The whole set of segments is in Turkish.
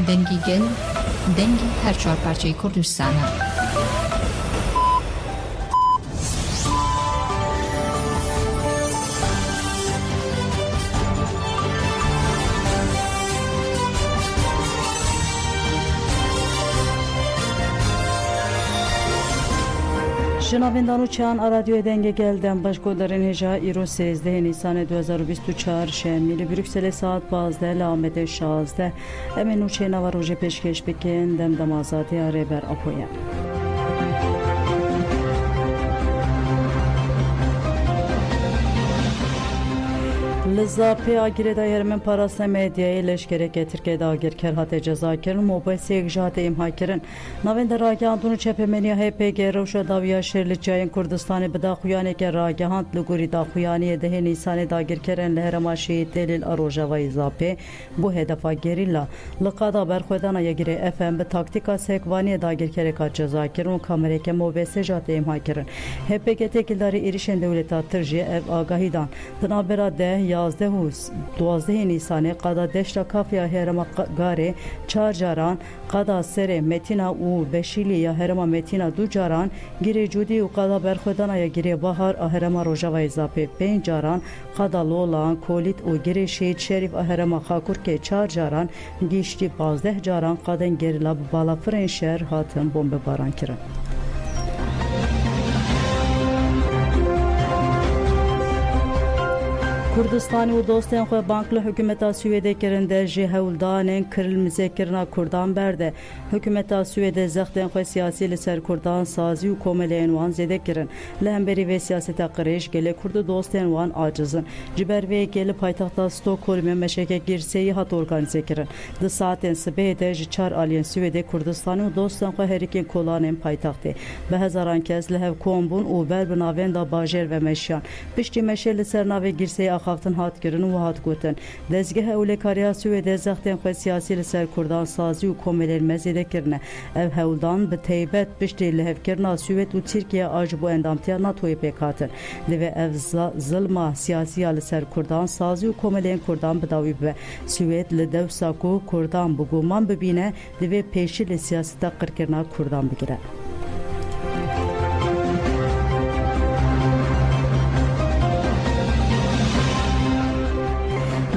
دنگی گل دنگی هر چهار پرچه کردستانه جنابندان و چند رادیو دنگ گلدن باش گودرین هجا ایرو 13 نیسان 2024 شمیل بروکسل ساعت 12 لامده 16 امینو چه نو روز پیشکش بکن دم آزادی اره بر اپویا لزاپی آگیری دایر من پاراست میدیای لشکری که ترکیه داگیر کرهات جزا کرن موبایل سیگجات امها کرن نوین در راگه اندونو چپمنی های پیگه روش داویا شرلی جاین کردستانی بدا خویانی که راگه هاند لگوری دا خویانی ده نیسان داگیر کرن لهرماشی دلیل اروژا و ایزاپی بو هدفا گریلا لقادا برخودانا یگیری اف ام به تاکتیکا سیکوانی داگیر کرکا جزا کرن و کامری که موبایل سیگجات امها کرن هپگه تکیلداری ایریشن دولتا ترجی اف آگاهی دان دنابرا ده 12 نیسان قدا دشتا کافیا هرما گاره 4 جاران قدا سر متینا او بشیلی یا هرما متینا 2 جاران گیری جودی و قدا برخودانا یا گیری بهار هرما روژا و اضافه 5 جاران قدا لولان کولیت و گیری شید شریف هرما خاکور که 4 جاران گیشتی 12 جاران قدا گیری لب بالا فرین شهر هاتن بمب باران کرن کردستانی و دوستان خو بانکل حکومت سوئد کرنده جه هولدان کرل مذکرنا کردان برده حکومت سوئد زختن خو سیاسی لسر کردان سازی و کوملین وان زده کرن لهمبری و سیاست قریش گله کرد دوستان وان عاجزن جبر و گله پایتخت استکهلم مشکل گیرسی هات ارگانیزه کرن د ساعتن سبه ده 4 آلین سوئد کردستانی و دوستان خو هریکن کولانن پایتخته به هزاران کس له کومبون او بر بناوین دا باجر و مشیان پشتی مشل سر ناو گیرسی خافتن هات گرن و هات گوتن دزگه اولکاریا سوئد زختن خو سیاسی لسر کردان سازی و کوملین مزیده کرنه اف هولدان به تیبت بشتی لهف کرنا سوئد و ترکیه آجبو اندامتیا ناتوی پیکاتن لوی اف ظلما سیاسی لسر کردان سازی و کوملین کردان بداوی به سوئد لدو ساکو کردان بگومان ببینه لوی پیشی لسیاستا قرکرنا کردان بگیره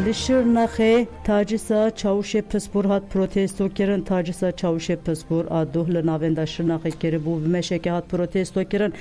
لشرنخه تاجسا چاوش پسپور هات پروتستو کرن تاجسا چاوش پسپور آدوه لناویندا شرنخه کری بو بمشکه هات پروتستو کرن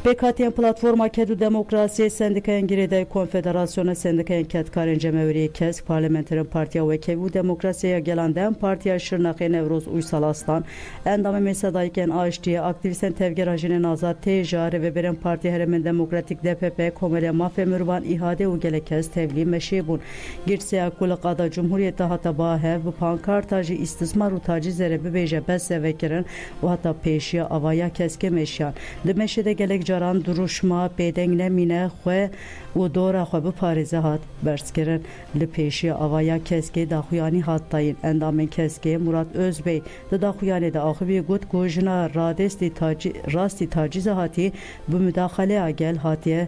بکاتین پلاتفورما کدو دموکراسی سندیکاین گریده کنفدراسیون سندیکاین کتکارین جمهوری کسک پارلمنترین پارتیا و کیو دموکراسیya gelenden partiya şırnaqı Nevruz Uysalastan endamı mesadayken AŞT'ye aktivisten tevgerajinin azat tejari ve beren partiya heremen demokratik DPP komele mafya mürvan ihade u gelekez tevli meşibun girsiya kulaqada cumhuriyete hata bahev bu pankartajı istismar u taciz erebi beje besse vekirin u hata peşiya avaya keske meşyan demeşede gelek jaran duruşma bedengine mine xwe و دورا خو به پاریزه هات برسکرن لپیشی آوایا کسکی داخویانی هات تاین اندامن کسکی مراد özbey داخویانی دا آخوی گوت گوجنا راستی تاجیز هاتی bu müdahale agel hatiye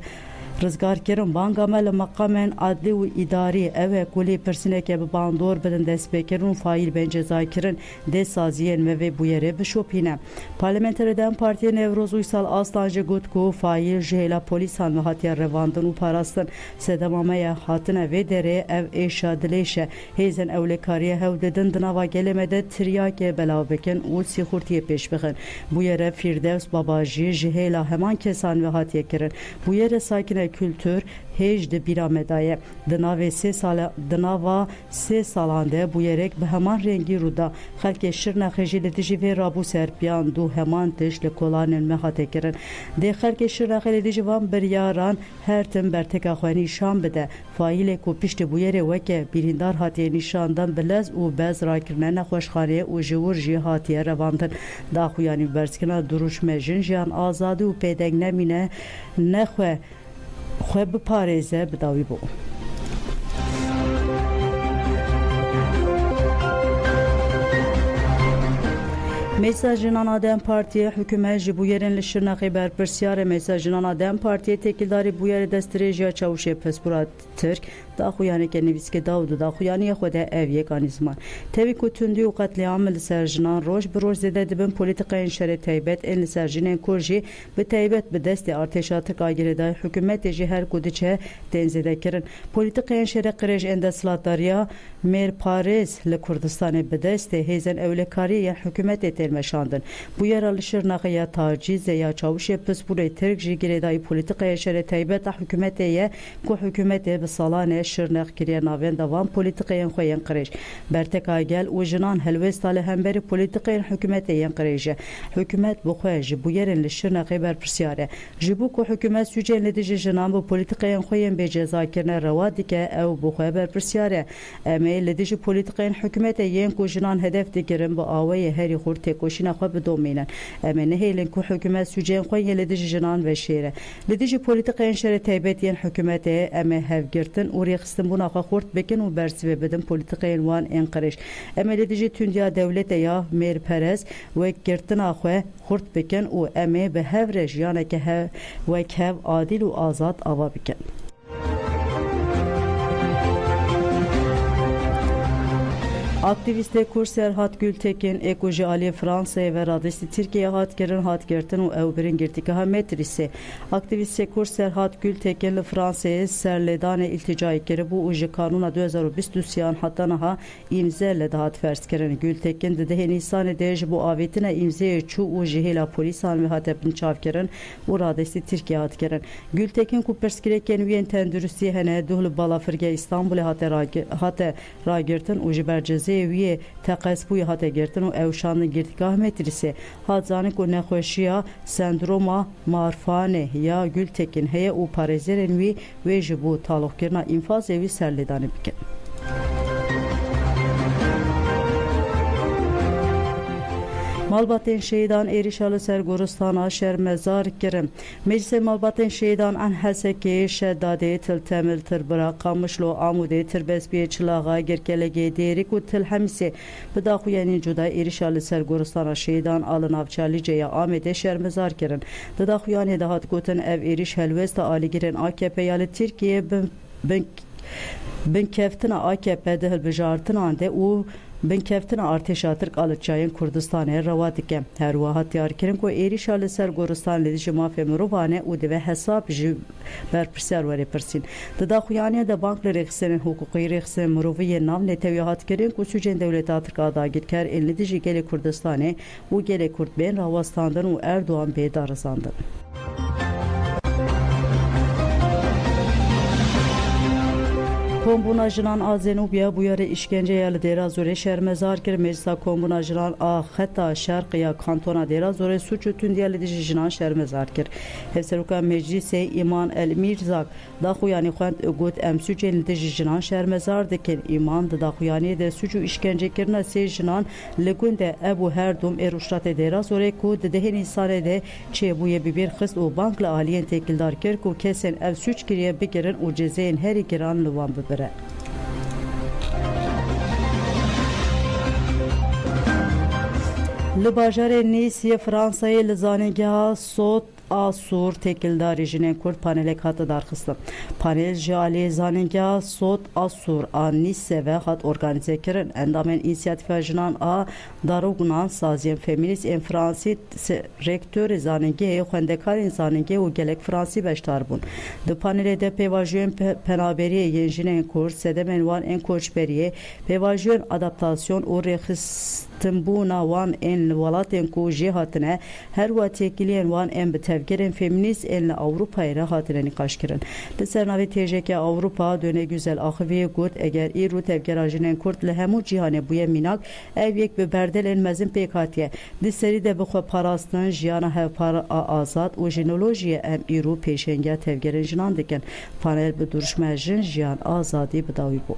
رزگار کرن بانگامل مقامن عدلی و اداری اوه کلی پرسنه که به باندور بدن دست بکرن فایل بین جزای کرن دست سازیین و بویره بشوپینه پارلمنتر دم پارتی نوروز ویسال آستانجه گوت کو فایل جهلا پولیس هن و هاتیه رواندن و پاراستن سدمامه هاتنه و دره او ایشا دلیشه هیزن اولکاریه هو ددن دناوا گلمده تریاکه بلاو بکن و سیخورتیه پیش بخن بویره فیردوس باباجی جهلا همان کسان و هاتیه کرن بویره ساکنه kültür hecde bir amedaye dınava se salande bu yerek be heman rengi ruda halke şirna xejiletici ve rabu serpiyan du heman teşle kolanen mehatekirin de halke şirna xejiletici van bir yaran her tim bertek axwani şam bede faile ku pişti bu yere veke birindar hatiye nişandan belez u bez rakirne xoşxariye u jur jihatiye revandın da xuyani berskina duruş mejin jan azadi u pedegne mine nexwe خو به پاریزه بداوی بو Mesajınan Adem Partiye hükümet ji bu yerin li Şirnexê berpirsiyarê mesajınan Adem Partiye tekildarî bu yerê destdirêjiya Çavuşê Pispor Tirk daxuyaneke nivîskê Dawud daxuyaniya xwe de ev yekanî ziman. Tevî ku tundî û qetliam li ser jinan roj bi roj zêde dibin polîtikayên şerê taybet ên li ser jinên Kurd jî bi taybet bi destê artêşa Tirka girêdayî hikûmetê jî her ku diçe tên zêdekirin. Polîtikayên şerê qirêj ên desthilatdariya Mêrparêz li Kurdistanê bi destê hêzên ewlekariyê yên hikûmetê tên meşandin. Bu yera li Şirnexê ya tacîzê ya Çavuşê Pisporê Tirk jî girêdayî polîtikaya şerê taybeta hikûmetê ye ku hikûmetê bi salanê Şirnex kiriye navên devan polîtikayên xwe yên qirêj. Berteka gel û jinan helwesta li hemberî polîtikayên hikûmetê yên qirêj e. Hikûmet bi xwe ji bu yerên li Şirnexê berpirsiyar e. Ji bo ku hikûmet sûcên li dijî jinan bi polîtikayên xwe yên bêcezakirine rewa dike ew bi xwe berpirsiyar e. Em ê li dijî polîtikayên hikûmetê yên ku jinan hedef dikirin bi awayê herî xurt têkoşîna xwe bidomînin. Em ê nehêlin ku hikûmet sûcên xwe yên li dijî jinan veşêre. Li dijî polîtikayên şerê taybet yên hikûmetê em ê hevgirtin û rêxistinbûna xwe xurt bikin û bersivê bidin polîtikayên wan ên qirêj. Em ê li dijî tundiya dewletê ya mêrperez wekgirtina xwe xurt bikin û em ê bi hev re jiyaneke wek hev adîl û azad ava bikin. Aktivistê Kurd Serhat Gültekin êku ji aliyê Fransayê ve radistî Tirkiye hatkirin hatgirtin û ew birîn girtîgeha Metrisê. Aktivistê Kurd Serhat Gültekin li Fransayê serlêdanê îlticayê kiribû û ji kanûna 2022 heta niha îmze li dihat ferskirin. Gültekin di dehê Nîsanê de ji bo avêtina îmzeyê çû û ji hêla polîsan ve hate binçavkirin û radistî Tirkiye hatkirin. Gültekin ku pirsgirêkên wî yên tenduristiyê hene duh li balafirgeha İstanbulê hate ragirtin û ji bercezê wî teqesbûyê hate girtin û ew şandin girtîgeha Metrisê. Hat zanin ku nexweşiya sendroma Marfanê ya Gültekin heye û parêzerên wî wê ji bo taloqkirina înfazê wî serlêdanê bikin. Malbatên şehîdan êrişa li ser goristana şermezar kirin. Meclisê Malbatên şehîdan an Hesekê, Şeddadê, Tiltemil, Tirbira, Qamişlo, Amûdê, Tirbespiyê, Çilaxa, Girkelekê, Dêrîk û Tilhemisê bi daxuyanên cuda êrişa li ser goristana şehîdan a li navçe Lîce ya Amêdê şermezar kirin. Di daxuyanê de hat gotin ev êriş helwesta alîgirên AKP ya li Tirkiyeyê binkeftina AKP di hilbijartinan de û binkeftina artêşa Tirk a li çayên Kurdistanê rewa dike. Her wiha hat diyarkirin ku êrişa li ser goristan li dijî mafê mirovan e û divê hesab ji berpirsiyar werê pirsîn. Di daxuyaniyê de bank li rêxistinên hukukî rêxistinên mirovî yên nav netewî hat kirin ku sûcên dewleta Tirka dagirker ên li dijî gelê Kurdistanê û gelê Kurd bên rawastandin û Erdogan bê darizandin. Kombûna jinan a Zenûbiya bu yerê îşkenceya li Dêrazorê şermezar kir. Meclisa Kombûna jinan a xeta şerqiya kantona Dêrazorê suç û tundiya li dijî jinan şermezar kir. Hevseroka Meclisê İman El-Mirzak daxuyanî xwend got em suçên li dijî jinan şermezar dikin. İman di daxuyaniyê de suç û îşkencekirina sê jinan li gundê ev û her dom ê rojhilatê Dêrazorê ku di dehê Nîsanê de çêbûyê bibêr xist û bank li aliyên têkildar kir ku kesên ev suç kiriye bigirin û cezeyên herî giran li wan bibire. Li bajarê Nîsiyê Fransayê li zanîngeha Sot Asur tekildarî jinên Kurd panelek hat darxistin. Panel ji aliyê zanîngeha Sot Asur a Nîsê ve hat organize kirin. Endamên înisiyatîfa jinan a darognan saziyên femînîst ên Fransî rektörê zanîngehê xwendekarên zanîngeh û gelek Fransî beşdar bûn. Di panelê de pêvajiyên penaberiyê yên jinên Kurd sedemên wan ên koçberiyê pêvajiyên adaptasyon û rêxistinbûna wan ên li welatên ku jê hatine her wa têkiliyên wan ên bi tevgerên femînîst ên li Ewropayê re hatine nîqaşkirin. Li ser navê têjeke Ewropa Döne Güzel Axiviyê got eger îro tevgera jinên Kurd li hemû cîhanê bûye mînak ev yek bi berdelên mezin pêk hatiye. Di serî de bi xwe parastin jiyana hevpar a azad û jinolojiyê em îro pêşengeha tevgerên jinan dikin. Panel bi duruşma jin jiyan azadî bi dawî bû.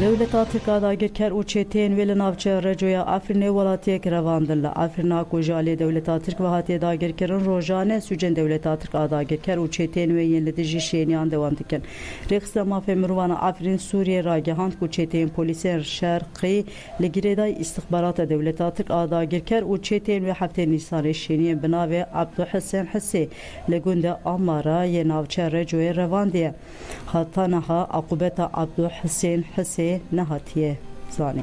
Devleta Tirkiye dagirker û çêtiyên wê li navçeya Recoya Efrînê welatiyek revandin li Efrîna ku ji aliyê Devleta Tirk ve hatiye dagirkirin rojane sûcên Devleta Tirk a dagirker û çêtiyên wê yên li dijî şêniyan dewam dikin. Rêxista mafê mirovana Efrîn Sûriyê ragihand ku çêtiyên polîsên şerqî li girêdayî istixbarata Devleta Tirk a dagirker û çêtiyên wê heftê Nîsanê şêniyên bi navê Abduhesên Hisê li gundê Amara yê navçeya Recoyê revandiye. Heta niha aqubeta Abduhesên Hisê nehatiye zanî.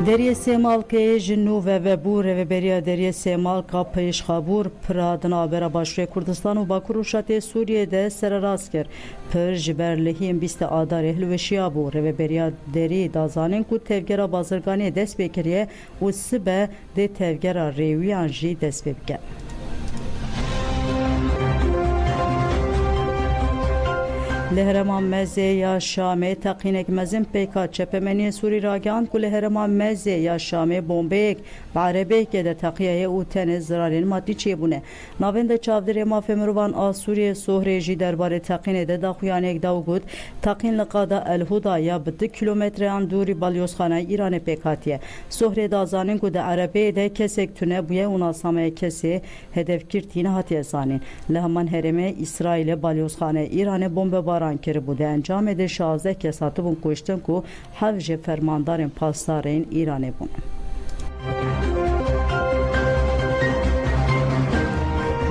Deriyê Sêmalkê ji nû vebû rêveberiya Deriyê Sêmalka pêşxabûr pira di navbera Başûrê Kurdistan û Bakur û Şatê Sûriyê de sererast kir. Pir ji ber lehiyên bîstê Adarê hilweşiya bû. Rêveberiya derî da zanîn ku tevgera bazirganiyê dest pê kiriye û sibe dê tevgera rêwiyan jî dest pê bike. Li herêma Mezê ya Şamê teqînek mezin pêka çepemeniyê Sûrî ragihand ku li herêma Mezê ya Şamê bombeyek bi erebeyekê de teqiyaye û tenê zirarên madî çêbûne. Navenda çavdêrê mafê mirovan a Sûriyê Sohrê jî derbarê teqînê de daxuyaniyek da û got teqîn li qada Elhuda ya bi 2 kilometreyan dûrî balyozxanayê Îranê pêk hatiye. Sohrê da zanîn ku di erebeyê de kesek tune bûye û nasamaya kesê hedefgirtîne hatiye zanîn. Li heman herêmê İsraîlê balyozxanayê Îranê bombebaran kiribû. Di encamê de 16 kes hatibûn kuştin ku hev ji fermandarên pasdarên Îranê bûn.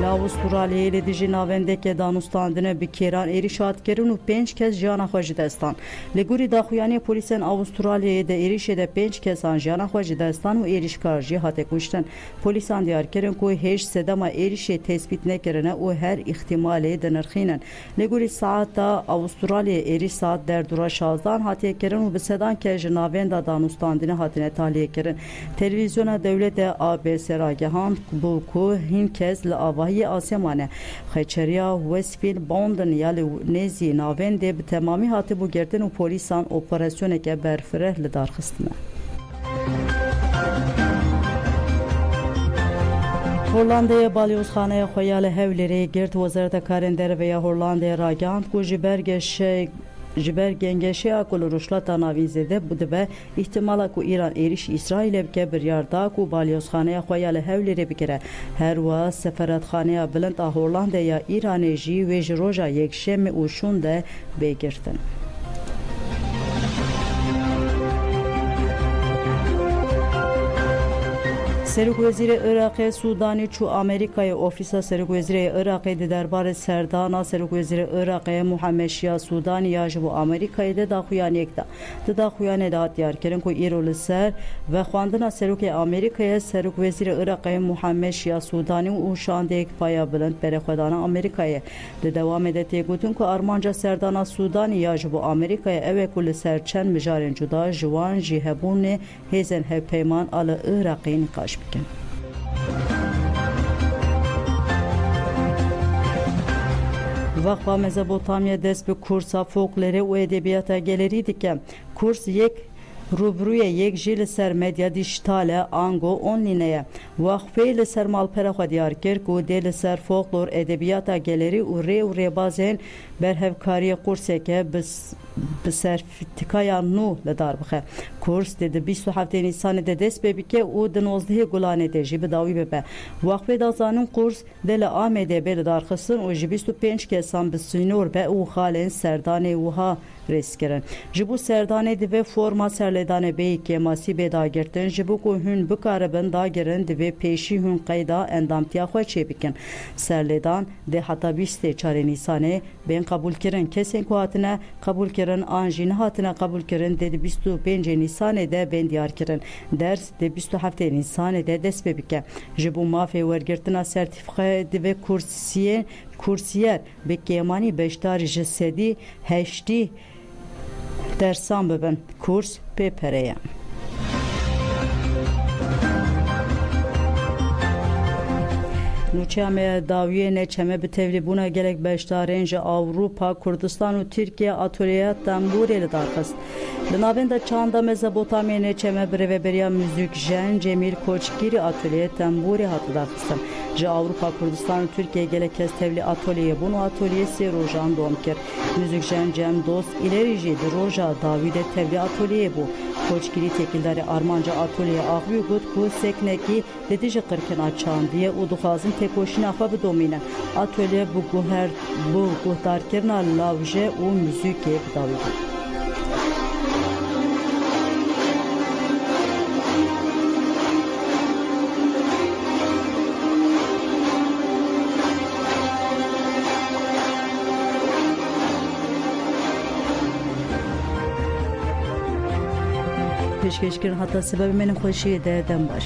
Li Avustralyayê li dijî navendekê danûstandine bi kêran êriş hatkirin û 5 kes jiyana xwe ji destan. Li gorî daxuyaniyê polîsên Avustralyayê de êrişê de 5 kesan jiyana xwe ji destan û êrişkar jî hate kuştin. Polîsan diyar kirin ku hêj sedema êrişê tespît nekirine û her îhtimalê dinirxînin. Li gorî saeta Avustralyayê êriş saat derdora 16 hatiye kirin û bi sedan kes ji navenda danûstandine hatine tahliye kirin. Televîzyona Dewletê ABC ragihand bû ku hîn kes li avahiyê Asemane xeçeriya Westfield Bondon ya li nêzî navendê bi temamî hatibû girtin û polîsan operasyoneke berfireh li darxistine. Hollanda'ya balyozxanaya xwe ya li Hewlêrê girt Wezareta Karên Derve ya Hollanda'ya ragihand ku ji ber gengeşeya ku li rojhilata navîn zêde dibe îhtimala ku Îran êrişî İsraîlê bike biryar da ku balyozxaneya xwe ya li Hewlêrê bigire. Her wiha seferatxaneya bilind a Hollanda'ya ya Îranê jî wê ji roja yekşemê û şûn de bêgirtin. Serokvezîrê Iraqê Sudanî çû Amerîkayê ofîsa Serokvezîrê Iraqê di derbarê serdana Serokvezîrê Iraqê Muhammed Şia Sudanî ya ji bo Amerîkayê de daxuyaniyek da. Di daxuyanê de hat diyarkirin ku îro li ser vexwandina Serokê Amerîkayê Serokvezîrê Iraqê Muhammed Şia Sudanî û şandeyek paya bilind berexwedana Amerîkayê. Di dewamê de têgotin ku armanca serdana Sudanî ya ji bo Amerîkayê ew e ku li ser çend mijarên cuda ji wan jî hebûnê hêzên hevpeyman a li Iraqê nîqaş bikin. Vakfa Mezopotamya dest bi kursa folklore û edebiyata gelerî dike. Kurs yek Rubruye yek jî li ser medya dijîtal e ango onlîneye. Waxfê li ser malpera xwe diyar kir ku dê li ser folklor edebiyata gelerî û rê û rêbazên berhevkariyê kurseke bi sertifîkaya nû li dar bixe. Kurs dê di 27 Nîsanê de dest pê bike û di 19 Gulanê de jî bi dawî bibe. Waxfê da zanin kurs dê li Amêdê bê li darxistin û ji 25 kesan bi sînor be û xalên serdanê wiha rêskirin. Ji bo serdanê divê forma serlêdanê bêyî masî bê dagirtin ji bo ku hûn bikaribin dagirin divê pêşî hûn qeyda endamtiya xwe çêbikin. Serlêdan dê heta 24 Nîsanê bên qebûlkirin. Kesên ku hatine qebûlkirin an jî nehatine qebûlkirin dê di 25 Nîsanê de bên diyarkirin. Ders dê 27 Nîsanê de dest pê bike. Ji bo mafê wergirtina sertîfîqe divê kursiyer bi kêmanî beşdarî ji sedî heştî dersan bibin. Kurs pêpereye. Nûçeyame dawiye neçeme bi tevlîbûna gelek beşdarên ji Awropa, Kurdistan û Tirkiye atölyeya temborê li darxist. Li navên de çanda Mezopotamyê neçeme bi rêveberiya Müzikjen Cemîl Koçgîrî atölyeyê temborê hat darxistin. Ji Awropa, Kurdistan û Tirkiye gelek kes tevlî atölyeyê bûn û atölye sê rojan dom kir. Müzikjen Cem Dost îlerî jî di roja dawî de tevlî atölyeyê bû. Koçgîrî têkildarê armanca atölyê axivî got ku seknekî li dijî qirkina çandiye û dixwazin têkoşîna xwe bidomînin. Atölye bu guhdarkirina lawje û muzîkê bidawî bû. Pêşkêşkirin heta sebebê menê xweşiyê de dem baş.